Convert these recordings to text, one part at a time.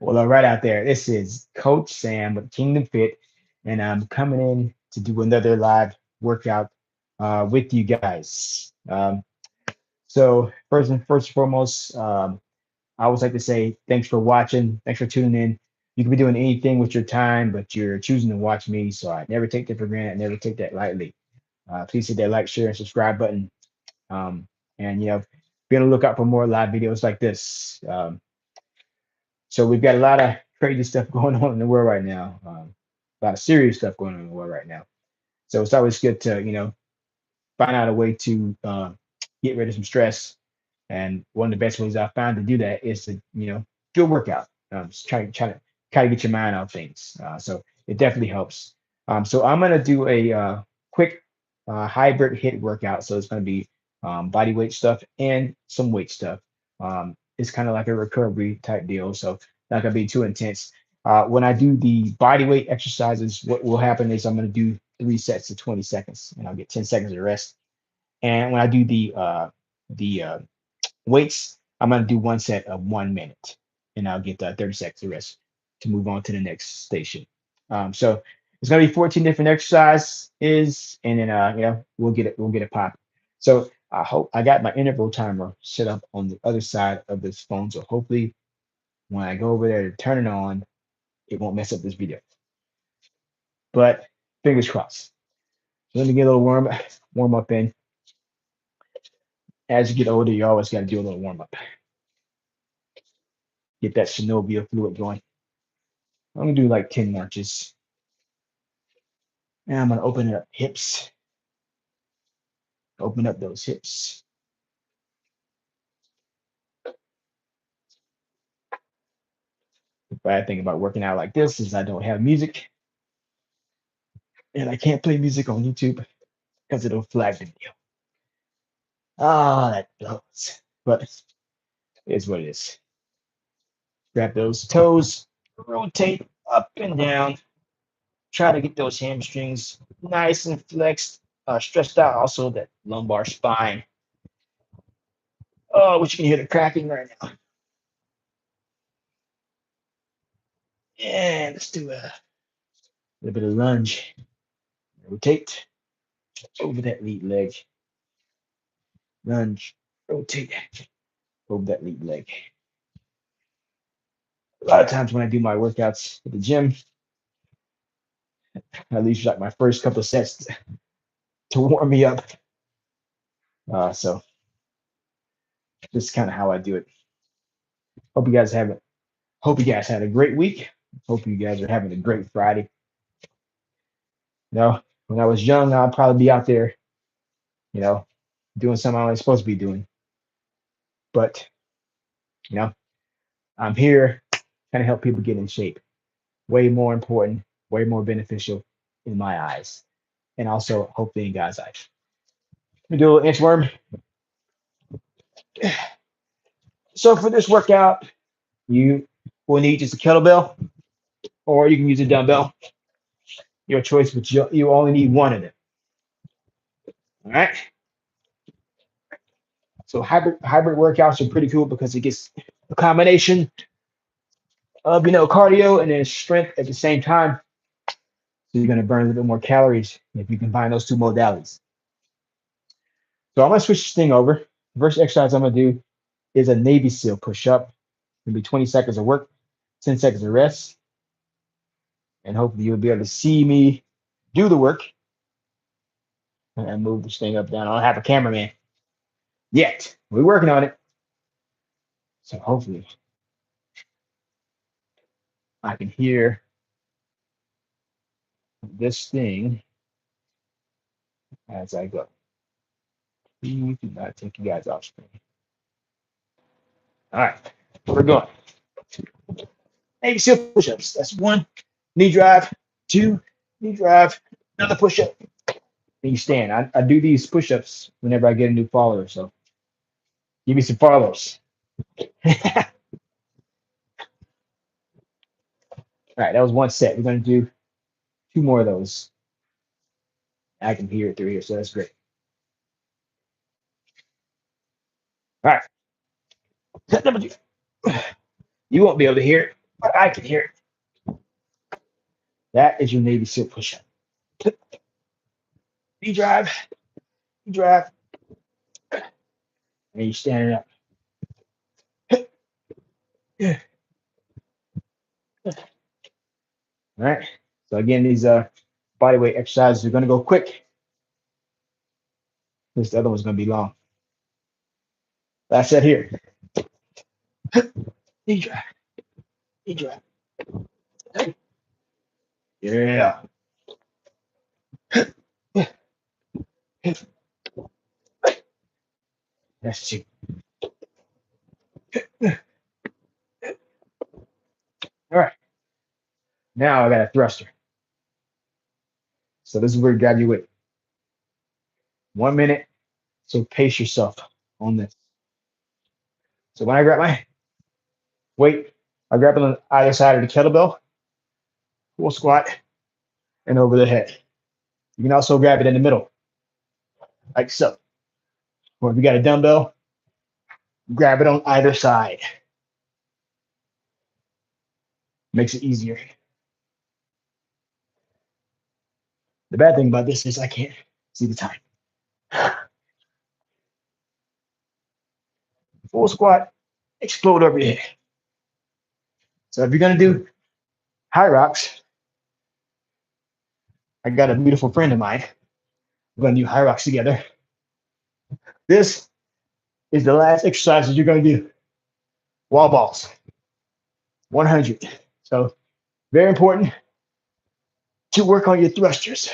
Well, all right out there. This is Coach Sam with Kingdom Fit, and I'm coming in to do another live workout with you guys. So first and foremost, I always like to say thanks for watching. Thanks for tuning in. You could be doing anything with your time, but you're choosing to watch me. So I never take that for granted. Never take that lightly. Please hit that like, share, and subscribe button. Um, and be on the lookout for more live videos like this. So we've got a lot of crazy stuff going on in the world right now. A lot of serious stuff going on in the world right now. So it's always good to find out a way to get rid of some stress. And one of the best ways I found to do that is to do a workout. Just try to get your mind off things. So it definitely helps. So I'm gonna do a quick hybrid hit workout. So it's gonna be body weight stuff and some weight stuff. It's kind of like a recovery type deal. So not gonna be too intense. When I do the body weight exercises, what will happen is I'm gonna do 3 sets of 20 seconds, and I'll get 10 seconds of rest. And when I do the weights, I'm going to do one set of 1 minute, and I'll get 30 seconds of rest to move on to the next station. So it's going to be 14 different exercises, and then we'll get it popping. So I hope I got my interval timer set up on the other side of this phone. So hopefully when I go over there to turn it on, it won't mess up this video. But fingers crossed. So let me get a little warm up in. As you get older, you always got to do a little warm up. Get that synovial fluid going. I'm gonna do like 10 marches. And I'm gonna open up hips. Open up those hips. The bad thing about working out like this is I don't have music. And I can't play music on YouTube because it'll flag the video. Ah, that blows. But it is what it is. Grab those toes, rotate up and down. Try to get those hamstrings nice and flexed, stretched out. Also, that lumbar spine. Oh, which you can hear the cracking right now. And let's do a little bit of lunge. Rotate over that lead leg. Lunge, rotate over that lead leg. A lot of times when I do my workouts at the gym, I leave like my first couple of sets to warm me up. So this is kind of how I do it. Hope you guys have it. Hope you guys had a great week. Hope you guys are having a great Friday. When I was young, I'd probably be out there, you know, doing something I was supposed to be doing. But you know, I'm here trying to help people get in shape. Way more important, way more beneficial in my eyes, and also hopefully in God's eyes. Let me do a little inchworm. So for this workout, you will need just a kettlebell, or you can use a dumbbell. Your choice, but you only need one of them. All right. So hybrid workouts are pretty cool because it gets a combination of cardio and then strength at the same time. So you're gonna burn a little bit more calories if you combine those two modalities. So I'm gonna switch this thing over. The first exercise I'm gonna do is a Navy SEAL push-up. It'll be 20 seconds of work, 10 seconds of rest, and hopefully you'll be able to see me do the work and move this thing up down. I don't have a cameraman yet. We're working on it. So hopefully I can hear this thing as I go. Please do not take you guys off screen. All right, we're going. Navy SEAL push-ups. That's one. Knee drive. Two. Knee drive. Another push-up. And you stand. I do these push-ups whenever I get a new follower. So give me some followers. All right, that was one set. We're going to do two more of those. I can hear it through here, so that's great. All right. Set number two. You won't be able to hear it but I can hear it. That is your Navy SEAL push-up. You drive, you drive, and you're standing up. All right. So again, these body weight exercises are going to go quick. This other one's going to be long. That's it here. You drive, you drive. Yeah. That's two. All right. Now I got a thruster. So this is where you grab your weight. 1 minute. So pace yourself on this. So when I grab my weight, I grab it on either side of the kettlebell, full squat, and over the head. You can also grab it in the middle, like so. Or if you got a dumbbell, grab it on either side. Makes it easier. The bad thing about this is I can't see the time. Full squat, explode over your head. So if you're gonna do high rocks, I got a beautiful friend of mine. We're gonna do high rocks together. This is the last exercise that you're gonna do. Wall balls, 100. So very important to work on your thrusters.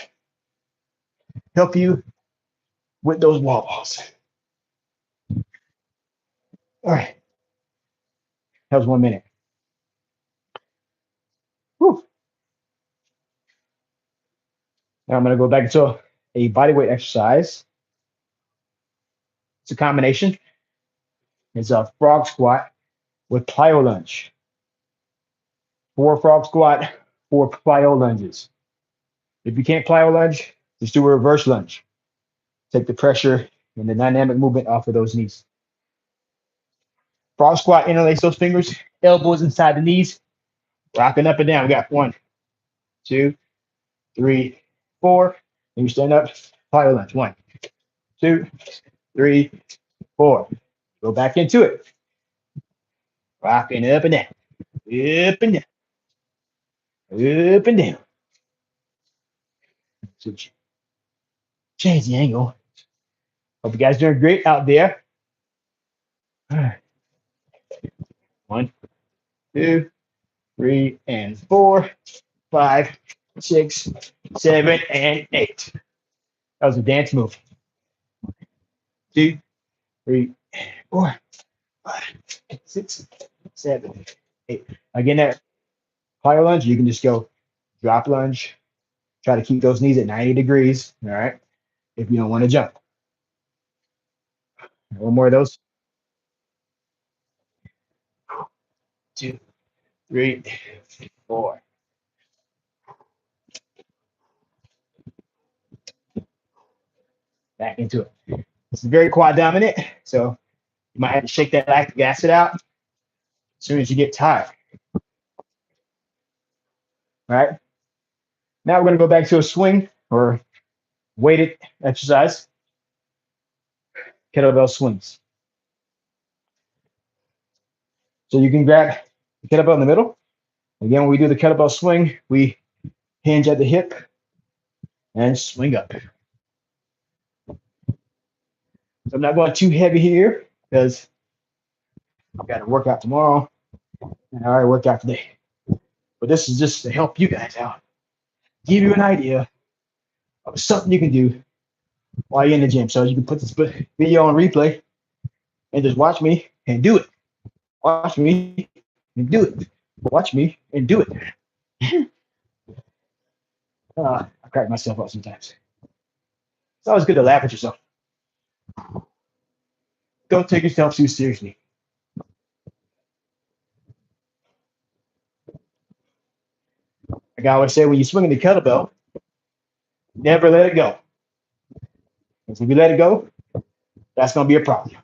Help you with those wall balls. All right, that was 1 minute. Whew. Now I'm gonna go back into a bodyweight exercise. It's a combination. It's a frog squat with plyo lunge. 4 frog squat, 4 plyo lunges. If you can't plyo lunge, just do a reverse lunge. Take the pressure and the dynamic movement off of those knees. Frog squat, interlace those fingers, elbows inside the knees, rocking up and down. We got 1, 2, 3, 4. And you stand up, plyo lunge. 1, 2, 3, 4. Go back into it. Rocking up and down, up and down, up and down. So change the angle. Hope you guys are doing great out there. All right. 1, 2, 3, and 4, 5, 6, 7, and 8. That was a dance move. 2, 3, 4, 5, 6, 7, 8. Again, that plyo lunge, you can just go drop lunge. Try to keep those knees at 90 degrees. All right. If you don't want to jump. 1 more of those. 2, 3, 4. Back into it. This is very quad dominant, so you might have to shake that lactic acid out as soon as you get tired. All right. Now we're going to go back to a swing or weighted exercise, kettlebell swings. So you can grab the kettlebell in the middle. Again, when we do the kettlebell swing, we hinge at the hip and swing up. So I'm not going too heavy here because I've got to work out tomorrow and I already worked out today. But this is just to help you guys out, give you an idea of something you can do while you're in the gym. So you can put this video on replay and just watch me and do it. Watch me and do it. Watch me and do it. I crack myself up sometimes. It's always good to laugh at yourself. Don't take yourself too seriously. Like I always say, when you're swinging the kettlebell, never let it go. Because if you let it go, that's going to be a problem.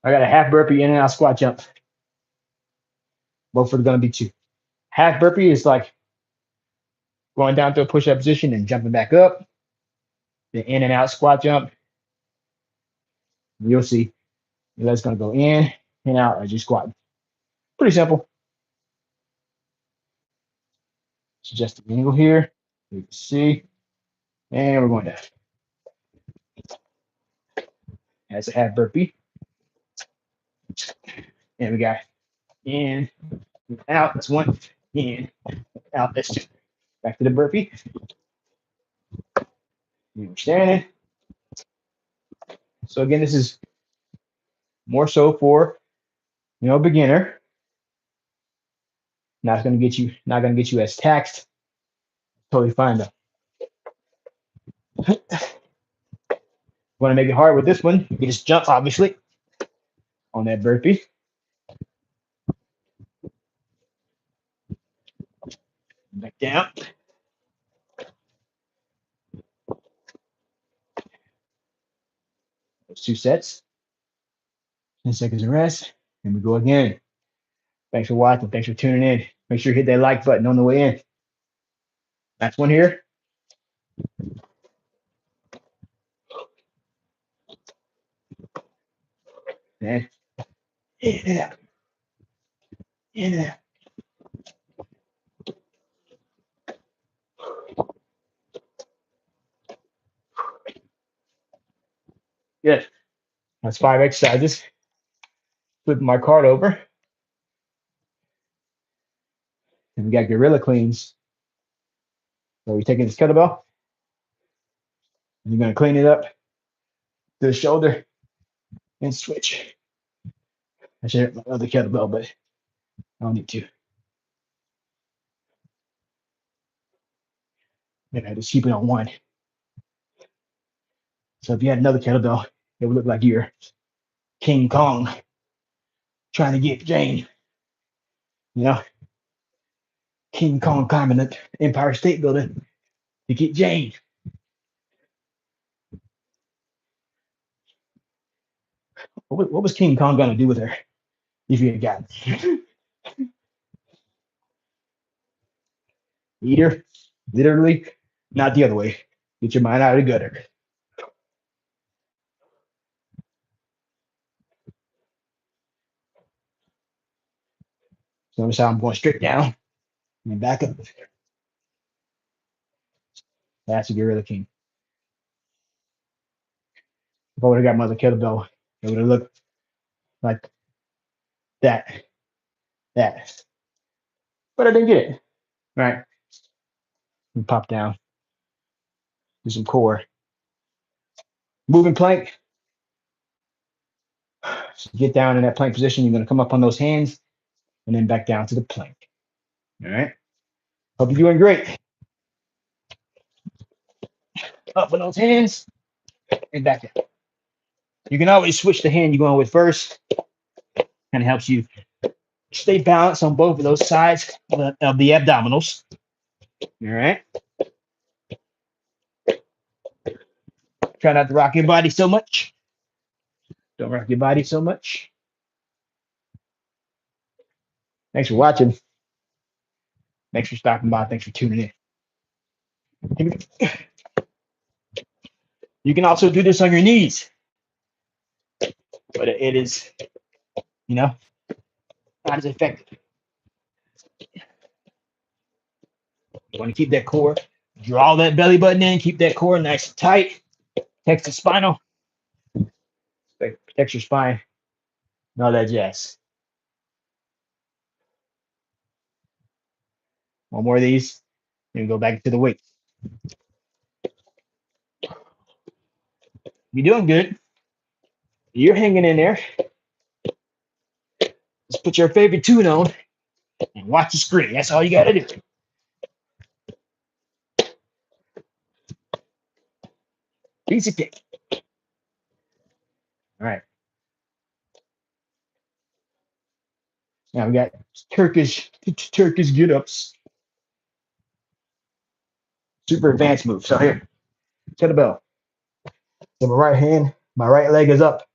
I got a half burpee in and out squat jump. Both are going to be 2. Half burpee is like going down to a push-up position and jumping back up. The in and out squat jump, you'll see your leg's going to go in and out as you squat. Pretty simple. So just the angle here. You can see. And we're going down. That's a half burpee. And we got in, out. That's 1. In, out. That's 2. Back to the burpee. And we're standing. So again, this is more so for beginner. Not gonna get you as taxed. Totally fine though. Want to make it hard with this one? You just jump obviously on that burpee. Back down. Those 2 sets. 10 seconds of rest. And we go again. Thanks for watching. Thanks for tuning in. Make sure you hit that like button on the way in. Last one here. And in and out. In and out. Good. That's 5 exercises. Flip my card over. And we got gorilla cleans. So you're taking this kettlebell. And you're going to clean it up to the shoulder and switch. I should have my other kettlebell, but I don't need to. Maybe I just keep it on 1. So if you had another kettlebell, it would look like you're King Kong trying to get Jane. King Kong climbing the Empire State Building to get Jane. What was King Kong gonna do with her if he had gotten eat her? Literally, not the other way. Get your mind out of the gutter. So notice how I'm going straight down and back up. That's a Gorilla King. If I would have got my other kettlebell, it would have looked like that. But I didn't get it. All right. We pop down. Do some core. Moving plank. So get down in that plank position. You're going to come up on those hands and then back down to the plank. All right. Hope you're doing great. Up with those hands and back down. You can always switch the hand you're going with first. Kind of helps you stay balanced on both of those sides of the abdominals. All right. Try not to rock your body so much. Don't rock your body so much. Thanks for watching. Thanks for stopping by. Thanks for tuning in. You can also do this on your knees. But it is, not as effective. You want to keep that core, draw that belly button in, keep that core nice and tight. Protects the spinal. Protects your spine. And all that jazz. One more of these, and go back to the weight. You're doing good. You're hanging in there. Just put your favorite tune on and watch the screen. That's all you got to do. Piece of cake. All right. Now we got Turkish get-ups. Super advanced move. So here, kettlebell. So my right hand, my right leg is up.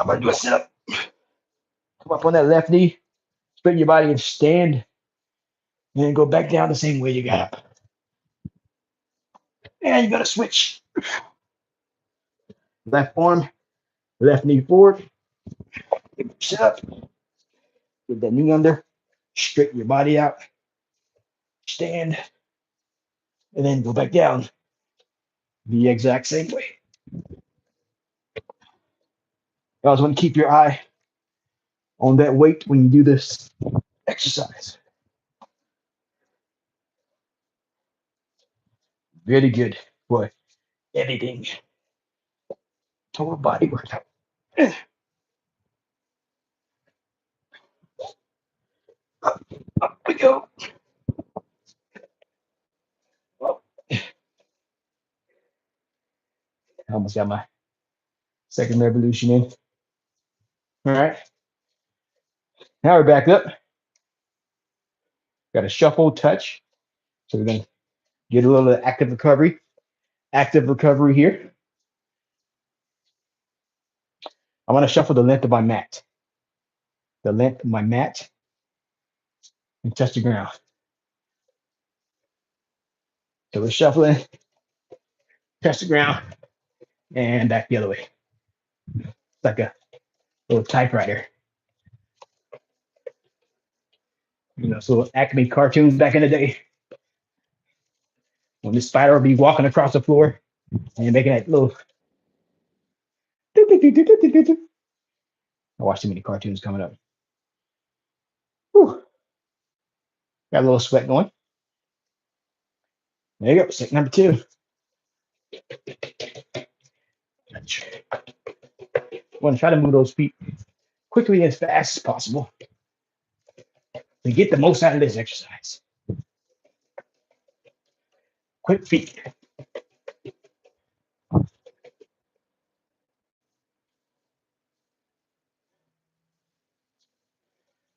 My I'm gonna do a sit up. Come up on that left knee, straighten your body and stand, and then go back down the same way you got up. And you gotta switch. Left arm, left knee forward. Sit up. Get that knee under. Straighten your body out. Stand. And then go back down the exact same way. You always want to keep your eye on that weight when you do this exercise. Really good for editing. Total body workout. Up we go. Well, I almost got my second revolution in. All right. Now we're back up. Got a shuffle touch. So we're going to get a little active recovery. Active recovery here. I want to shuffle the length of my mat. The length of my mat and touch the ground. So we're shuffling, touch the ground, and back the other way. It's like a little typewriter. You know, so Acme cartoons back in the day. When the spider would be walking across the floor and making that little. I watched too many cartoons coming up. Whew. Got a little sweat going. There you go. Set number 2. Want to try to move those feet quickly as fast as possible to get the most out of this exercise. Quick feet.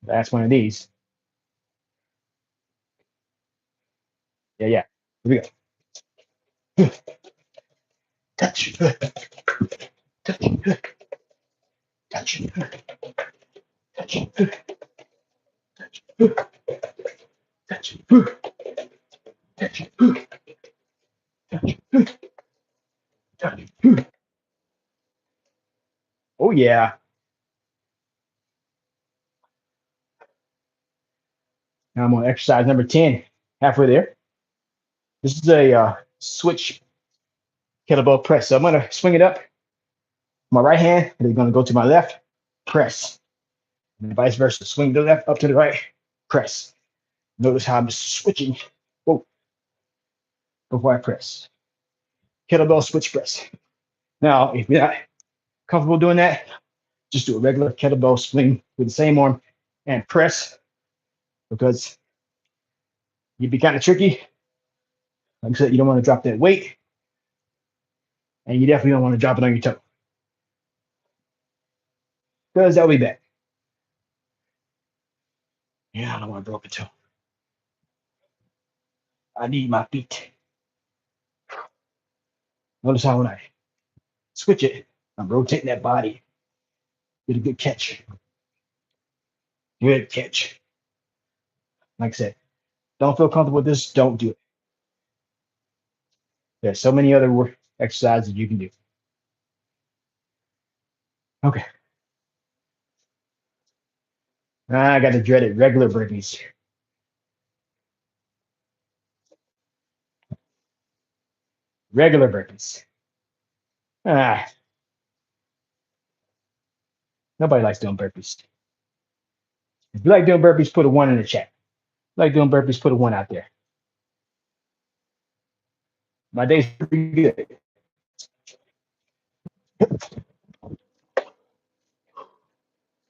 That's one of these. Yeah. Here we go. Touch. Touch. Touch. Touch. Touch. Touch. Touch. Oh yeah. Now I'm on exercise number 10. Halfway there. This is a switch kettlebell press. So I'm gonna swing it up. My right hand, and then gonna go to my left, press. And vice versa. Swing the left up to the right, press. Notice how I'm switching. Whoa. Before I press. Kettlebell switch press. Now, if you're not comfortable doing that, just do a regular kettlebell swing with the same arm and press, because you'd be kind of tricky. Like I said, you don't want to drop that weight, and you definitely don't want to drop it on your toe, because that'll be bad. Yeah, I don't want to drop a toe. I need my feet. Notice how when I switch it, I'm rotating that body. Get a good catch. Good catch. Like I said, don't feel comfortable with this, don't do it. There's so many other exercises you can do. Okay. I got the dreaded regular burpees. Regular burpees. Ah, nobody likes doing burpees. If you like doing burpees, put a 1 in the chat. If you like doing burpees, put a 1 out there. My day's pretty good.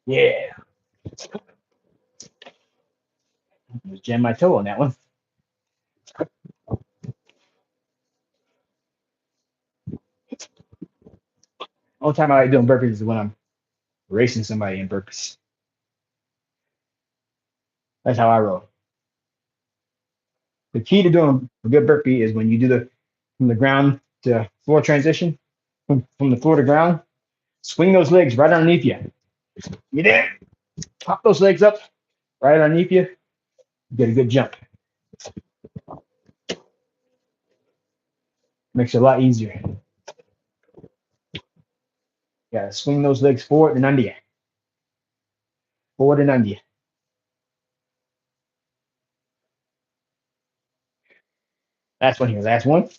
Yeah. Just jam my toe on that one. Only time I like doing burpees is when I'm racing somebody in burpees. That's how I roll. The key to doing a good burpee is when you do the from the ground to floor transition, from the floor to ground. Swing those legs right underneath you. You there? Pop those legs up right underneath you. Get a good jump. Makes it a lot easier. Yeah, swing those legs forward and under you. Forward and under you. Last one here. Last one.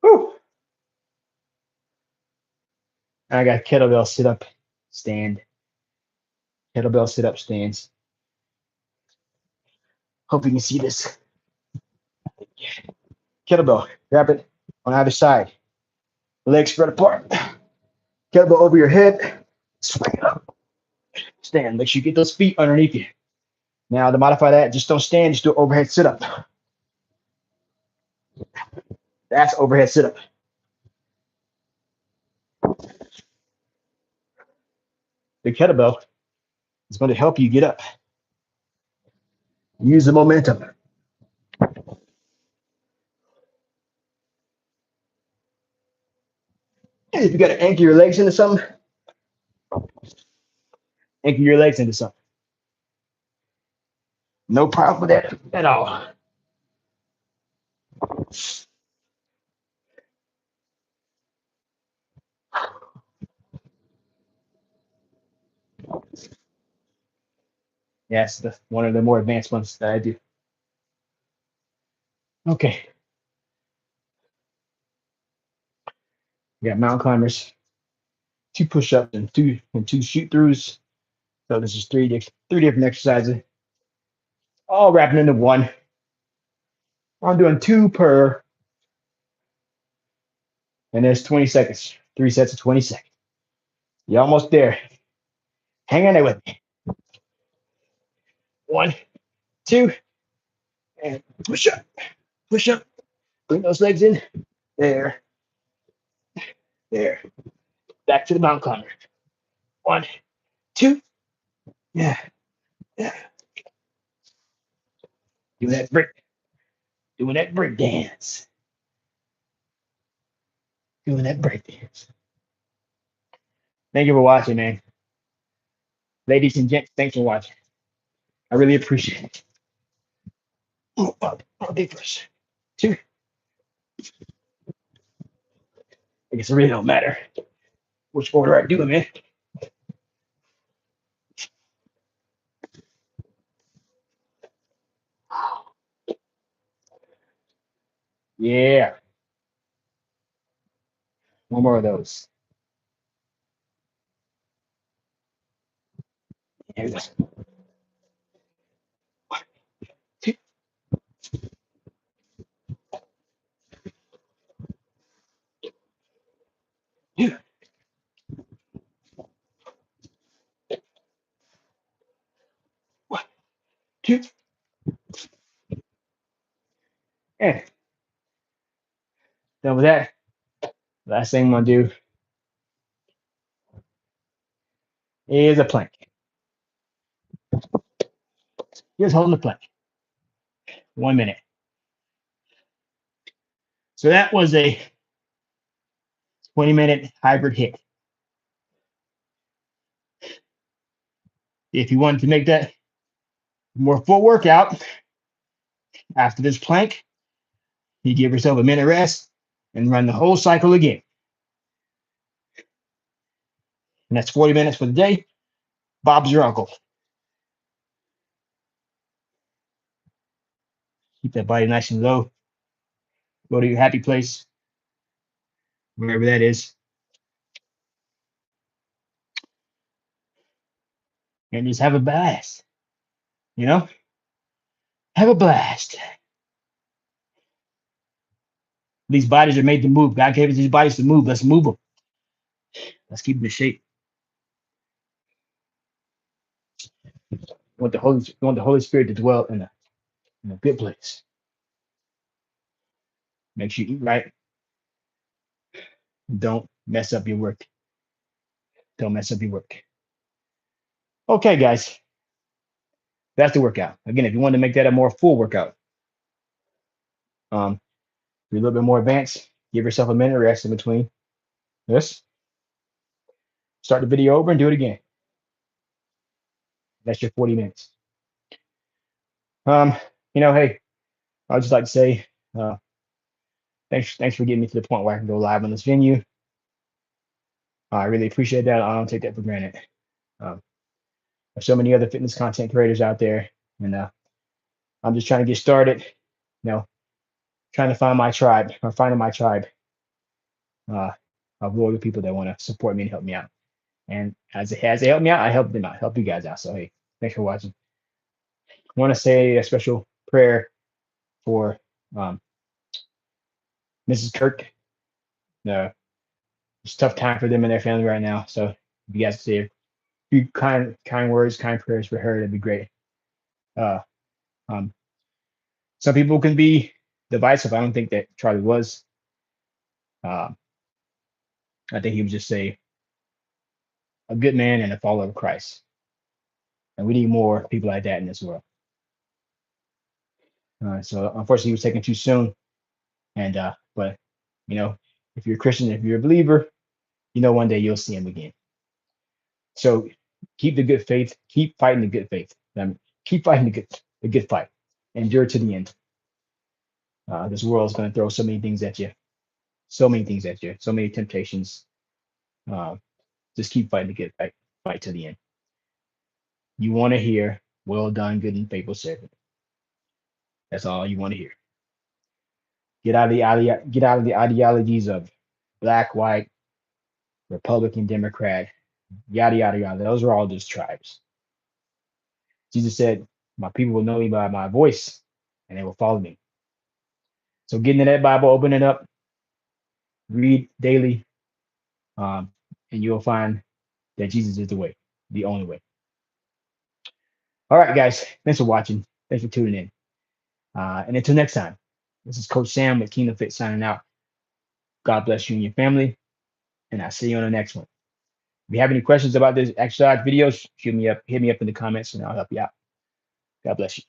Whew. I got kettlebell sit up, stand. Kettlebell sit up stands. Hope you can see this. Kettlebell. Grab it on either side. Legs spread apart. Kettlebell over your head. Swing it up. Stand. Make sure you get those feet underneath you. Now to modify that, just don't stand. Just do overhead sit up. That's overhead sit up. The kettlebell is going to help you get up. Use the momentum. If you got to anchor your legs into something, anchor your legs into something. No problem with that at all. Yes, that's one of the more advanced ones that I do. Okay, we got mountain climbers, 2 push-ups and two shoot-throughs. So this is three different exercises, all wrapping into one. I'm doing 2 per, and there's 20 seconds. 3 sets of 20 seconds. You're almost there. Hang on there with me. 1, 2, and push up, push up. Bring those legs in. There, there. Back to the mountain climber. 1, 2. Yeah, yeah. Doing that break dance. Doing that break dance. Thank you for watching, man. Ladies and gents, thanks for watching. I really appreciate it. I'll do first. 2. I guess it really don't matter which order I do them in. Yeah. One more of those. Here we go. 1, 2. 2. 1, 2. And done with that. Last thing I'm gonna do is a plank. Here's holding the plank. 1 minute. So that was a 20-minute hybrid HIIT. If you wanted to make that more full workout, after this plank, you give yourself a minute rest and run the whole cycle again. And that's 40 minutes for the day. Bob's your uncle. Keep that body nice and low. Go to your happy place, wherever that is, and just have a blast. You know, have a blast. These bodies are made to move. God gave us these bodies to move. Let's move them. Let's keep them in shape. We want the Holy Spirit to dwell in a good place. Make sure you eat right. Don't mess up your work. Don't mess up your work. Okay, guys, that's the workout. Again, if you want to make that a more full workout, be a little bit more advanced, give yourself a minute rest in between this. Start the video over and do it again. That's your 40 minutes. Um, hey, I'd just like to say uh, thanks for getting me to the point where I can go live on this venue. I really appreciate that. I don't take that for granted. Um, there's so many other fitness content creators out there, and I'm just trying to get started. Trying to find my tribe or finding my tribe uh, of loyal people that want to support me and help me out. And as they help me out, I help them out, help you guys out. So hey, thanks for watching. I want to say a special prayer for um, Mrs. Kirk. It's a tough time for them and their family right now. So if you guys say a few kind words, kind prayers for her, that'd be great. Uh, um, some people can be divisive. I don't think that Charlie was. Uh, I think he was just a good man and a follower of Christ. And we need more people like that in this world. So unfortunately, he was taken too soon. And but if you're a Christian, if you're a believer, one day you'll see him again. So keep the good faith. Keep fighting the good faith. Keep fighting the good fight. Endure to the end. This world is going to throw so many things at you, so many things at you, so many temptations. Uh, just keep fighting the good fight to the end. You want to hear, "Well done, good and faithful servant." That's all you want to hear. Get out of the ideologies of black, white, Republican, Democrat, yada yada yada. Those are all just tribes. Jesus said, "My people will know me by my voice, and they will follow me." So get into that Bible, open it up, read daily, and you'll find that Jesus is the way, the only way. All right, guys. Thanks for watching. Thanks for tuning in. And until next time, this is Coach Sam with Kingdom Fit signing out. God bless you and your family, and I'll see you on the next one. If you have any questions about this exercise videos, hit me up in the comments, and I'll help you out. God bless you.